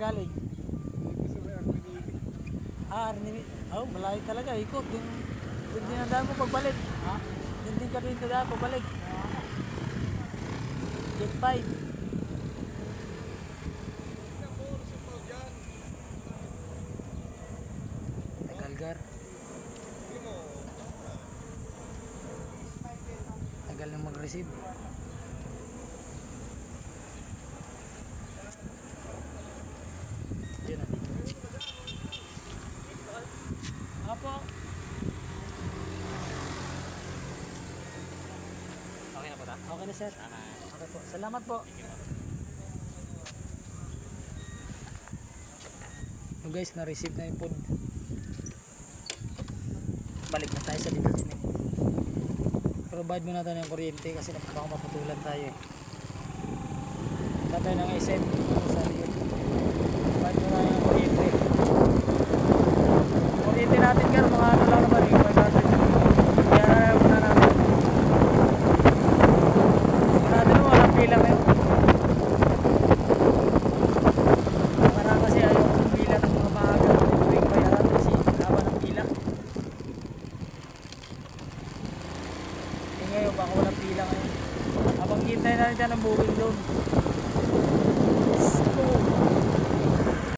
galing? Arnimik. Oh, malayo talaga. Ikot. Din dinadaan mo pagbalik. Ha? Din ka rin dadaan pagbalik. Get 5. Tagalgar. Tagal nang mag-receive. Diyan na. Apo. Okay na po ta? Okay na sir. Okay po. Salamat po. So guys, na-receive na yung food. Balik na tayo sa detachment. Provide muna tayo ng kuryente kasi baka maputulan tayo eh. Tatay ng SM. Provide muna tayo ng kuryente. Kuryente natin kaya mga ano lang naman yung 500. Kaya na muna natin. Natin naman walang pila ngayon. Para kasi ayaw ng pila ng mga maaga. Tuwing bayaran kasi haba ng pila. Ngayon baka walang pila ngayon. Habang hintay na rin dyan ang booking doon.